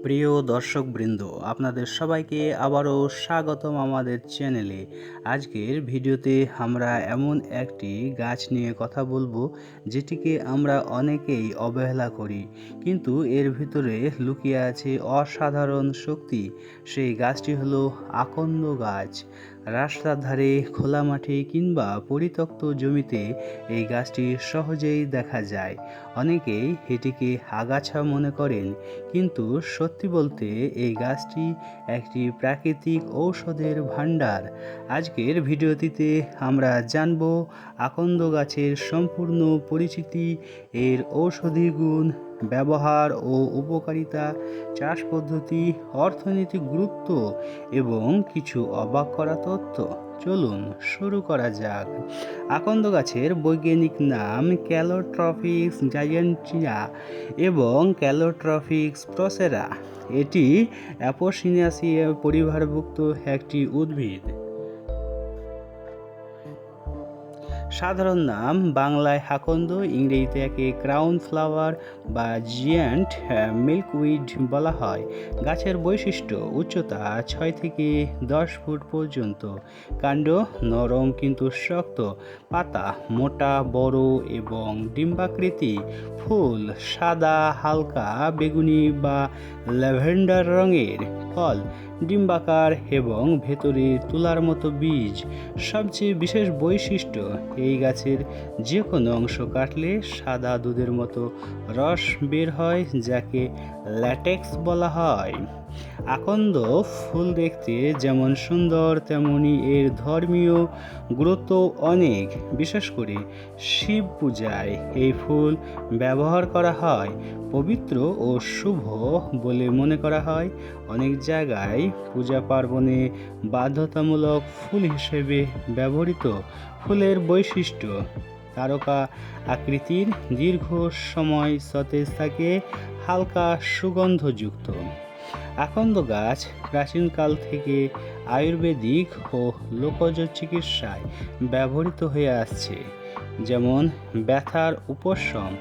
প্রিয় দর্শকবৃন্দ, আপনাদের সবাইকে আবারও স্বাগতম আমাদের চ্যানেলে। আজকের ভিডিওতে আমরা এমন একটি গাছ নিয়ে কথা বলবো যেটিকে আমরা অনেকেই অবহেলা করি, কিন্তু এর ভিতরে লুকিয়ে আছে অসাধারণ শক্তি। সেই গাছটি হলো আকন্দ গাছ। রাস্তার ধারে, খোলা মাঠে কিংবা পরিত্যক্ত জমিতে এই গাছটি সহজেই দেখা যায়। অনেকেই এটিকে আগাছা মনে করেন, কিন্তু সত্যি বলতে এই গাছটি একটি প্রাকৃতিক ঔষধের ভাণ্ডার। আজকের ভিডিওটিতে আমরা জানব আকন্দ গাছের সম্পূর্ণ পরিচিতি, এর ঔষধি গুণ, ব্যবহার ও উপকারিতা, চাষ পদ্ধতি, অর্থনৈতিক গুরুত্ব এবং কিছু অবাক করা তথ্য। চলুন শুরু করা যাক। আকন্দ গাছের বৈজ্ঞানিক নাম ক্যালোট্রপিক্স জায়ান্টিনা এবং ক্যালোট্রপিক্স প্রসেরা। এটি অ্যাপোসিনিয়াসিয়াe পরিবারভুক্ত একটি উদ্ভিদ। সাধারণ নাম বাংলায় আকন্দ, ইংরেজিতে একে ক্রাউন ফ্লাওয়ার বা জিয়ান্ট মিল্কউইড বলা হয়। গাছের বৈশিষ্ট্য: উচ্চতা 6 থেকে 10 ফুট পর্যন্ত, কাণ্ড নরম কিন্তু শক্ত, পাতা মোটা বড় এবং ডিম্বাকৃতি, ফুল সাদা, হালকা বেগুনি বা ল্যাভেন্ডার রঙের, ফল ডিম্বাকার এবং ভেতরে তুলার মতো বীজ। সবচেয়ে বিশেষ বৈশিষ্ট্য, এই গাছের যে কোনো অংশ কাটলে সাদা দুধের মতো রস বের হয়, যাকে ল্যাটেক্স বলা হয়। আকন্দ ফুল দেখতে যেমন সুন্দর, তেমনি এর ধর্মীয় গুরুত্ব অনেক। বিশেষ করে শিব পূজায় এই ফুল ব্যবহার করা হয়, পবিত্র ও শুভ বলে মনে করা হয়। অনেক জায়গায় পূজা পার্বণে বাধ্যতামূলক ফুল হিসেবে ব্যবহৃত। ফুলের বৈশিষ্ট্য: তারকা আকৃতির, দীর্ঘ সময় সতেজ থাকে, হালকা সুগন্ধযুক্ত। আকন্দ গাছ প্রাচীনকাল থেকে আয়ুর্বেদিক ও লোকজ চিকিৎসায় ব্যবহৃত হয়ে আসছে, যেমন ব্যথার উপশম।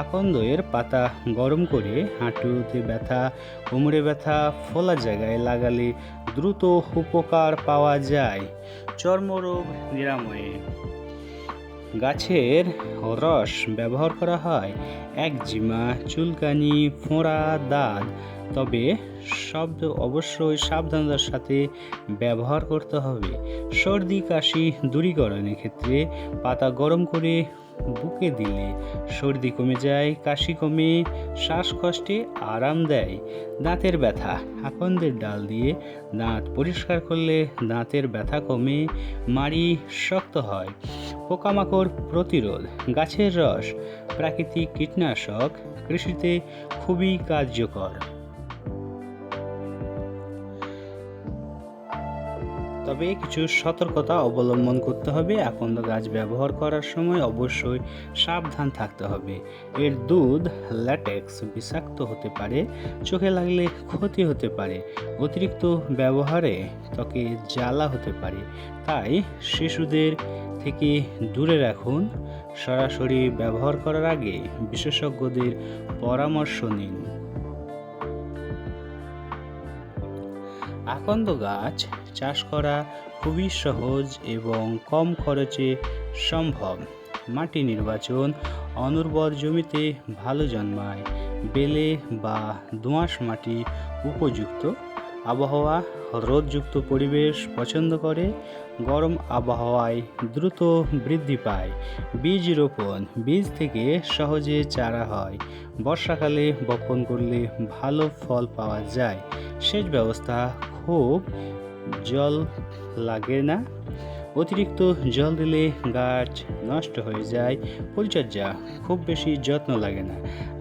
আকন্দ এর পাতা গরম করে হাঁটুতে ব্যথা, কোমরে ব্যথা, ফোলা জায়গায় লাগালে দ্রুত উপকার পাওয়া যায়। চর্মরোগ নিরাময়ে গাছের রস ব্যবহার করা হয় একজিমা, চুলকানি, ফোঁড়া, দাঁত। তবে অবশ্যই সাবধানতার সাথে ব্যবহার করতে হবে। সর্দি কাশি দূরীকরণের ক্ষেত্রে পাতা গরম করে বুকে দিলে সর্দি কমে যায়, কাশি কমে, শ্বাসকষ্টে আরাম দেয়। দাঁতের ব্যথা: আকন্দের ডাল দিয়ে দাঁত পরিষ্কার করলে দাঁতের ব্যথা কমে, মাড়ি শক্ত হয়। পোকামাকড় প্রতিরোধ: গাছের রস প্রাকৃতিক কীটনাশক, কৃষিতে খুবই কার্যকর। তবে কিছু সতর্কতা অবলম্বন করতে হবে। আকন্দ গাছ ব্যবহার করার সময় অবশ্যই সাবধান থাকতে হবে। এর দুধ ল্যাটেক্স বিষাক্ত হতে পারে, চোখে লাগলে ক্ষতি হতে পারে। অতিরিক্ত ব্যবহারে ত্বকে জ্বালা হতে পারে, তাই শিশুদের থেকে দূরে রাখুন। সরাসরি ব্যবহার করার আগে বিশেষজ্ঞদের পরামর্শ নিন। আকন্দ গাছ চাষ করা খুবই সহজ এবং কম খরচে সম্ভব। মাটি নির্বাচন: অনুর্বর জমিতে ভালো জন্মায়, বেলে বা দোআঁশ মাটি উপযুক্ত। আবহাওয়া: রোদযুক্ত পরিবেশ পছন্দ করে, গরম আবহাওয়ায় দ্রুত বৃদ্ধি পায়। বীজ রোপণ: বীজ থেকে সহজে চারা হয়, বর্ষাকালে বপন করলে ভালো ফল পাওয়া যায়। সেচ ব্যবস্থা: খুব জল লাগে না, অতিরিক্ত জল দিলে গাছ নষ্ট হয়ে যায়। পরিচর্যা: খুব বেশি যত্ন লাগে না,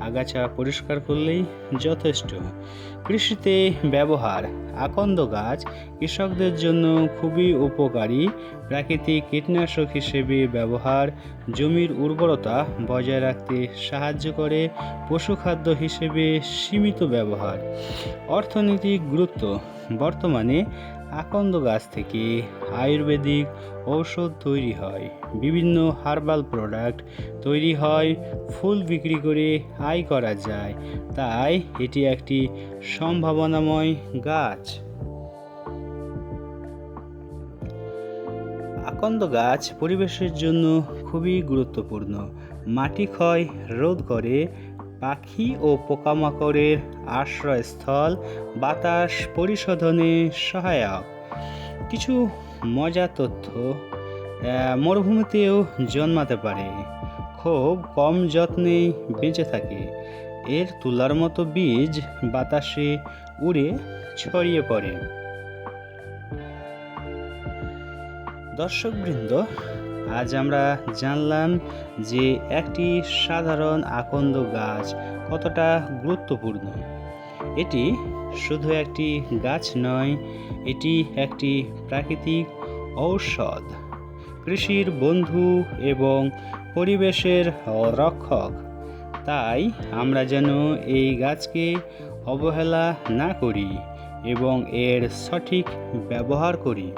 আগাছা পরিষ্কার করলেই যথেষ্ট। কৃষিতে ব্যবহার: আকন্দ গাছ কৃষকদের জন্য খুবই উপকারী। প্রাকৃতিক কীটনাশক হিসেবে ব্যবহার, জমির উর্বরতা বজায় রাখতে সাহায্য করে। পশুখাদ্য হিসেবে সীমিত ব্যবহার। অর্থনৈতিক গুরুত্ব: বর্তমানে আকন্দ গাছ থেকে আয়ুর্বেদিক ঔষধ তৈরি হয়, বিভিন্ন হার্বাল প্রোডাক্ট তৈরি হয়, ফুল বিক্রি করে আয় করা যায়, তাই এটি একটি সম্ভাবনাময় গাছ। আকন্দ গাছ পরিবেশের জন্য খুবই গুরুত্বপূর্ণ। মাটি ক্ষয় রোধ করে, পাখি ও পোকামাকড়ের আশ্রয়স্থল, বাতাস পরিশোধনে সহায়ক। কিছু মজার তথ্য: মরুভূমিতেও জন্মাতে পারে, খুব কম যত্নেই বেঁচে থাকে, এর তুলার মতো বীজ বাতাসে উড়ে ছড়িয়ে পড়ে। দর্শকবৃন্দ, আজ আমরা জানলাম যে একটি সাধারণ আকন্দ গাছ কতটা গুরুত্বপূর্ণ। এটি শুধু একটি গাছ নয়, এটি একটি প্রাকৃতিক ঔষধ, কৃষির বন্ধু এবং পরিবেশের রক্ষক। তাই আমরা যেন এই গাছকে অবহেলা না করি এবং এর সঠিক ব্যবহার করি।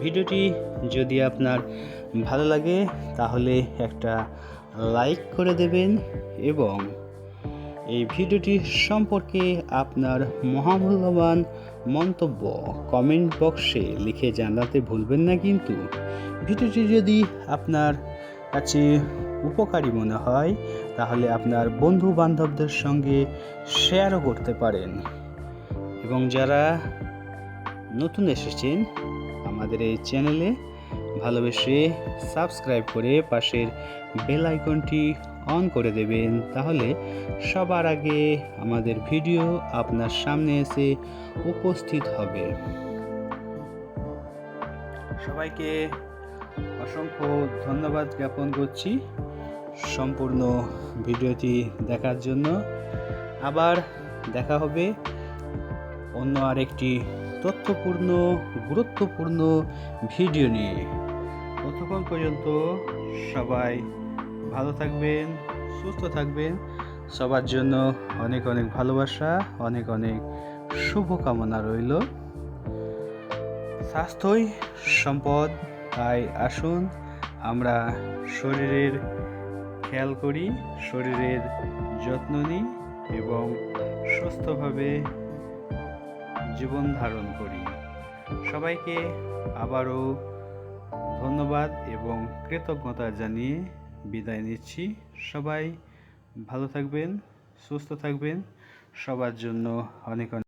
ভিডিওটি যদি আপনার ভালো লাগে তাহলে একটা লাইক করে দেবেন এবং এই ভিডিওটি সম্পর্কে আপনার মহামূল্যবান মন্তব্য কমেন্ট বক্সে লিখে জানাতে ভুলবেন না। কিন্তু ভিডিওটি যদি আপনার কাছে উপকারী মনে হয় তাহলে আপনার বন্ধু বান্ধবদের সঙ্গে শেয়ারও করতে পারেন। এবং যারা নতুন এসেছেন আমাদের এই চ্যানেলে, ভালোবেসে সাবস্ক্রাইব করে পাশের বেল আইকনটি অন করে দেবেন, তাহলে সবার আগে আমাদের ভিডিও আপনার সামনে এসে উপস্থিত হবে। সবাইকে অসংখ্য ধন্যবাদ জ্ঞাপন করছি সম্পূর্ণ ভিডিওটি দেখার জন্য। আবার দেখা হবে অন্য আরেকটি তথ্যপূর্ণ গুরুত্বপূর্ণ ভিডিও নিয়ে। ততক্ষণ পর্যন্ত সবাই ভালো থাকবেন, সুস্থ থাকবেন। সবার জন্য অনেক অনেক ভালোবাসা, অনেক অনেক শুভকামনা রইল। স্বাস্থ্যই সম্পদ, তাই আসুন আমরা শরীরের খেয়াল করি, শরীরের যত্ন নিই এবং সুস্থভাবে জীবন ধারণ করি। সবাইকে আবারও ধন্যবাদ এবং কৃতজ্ঞতা জানিয়ে বিদায় নিচ্ছি। সবাই ভালো থাকবেন, সুস্থ থাকবেন। সবার জন্য অনেক অনেক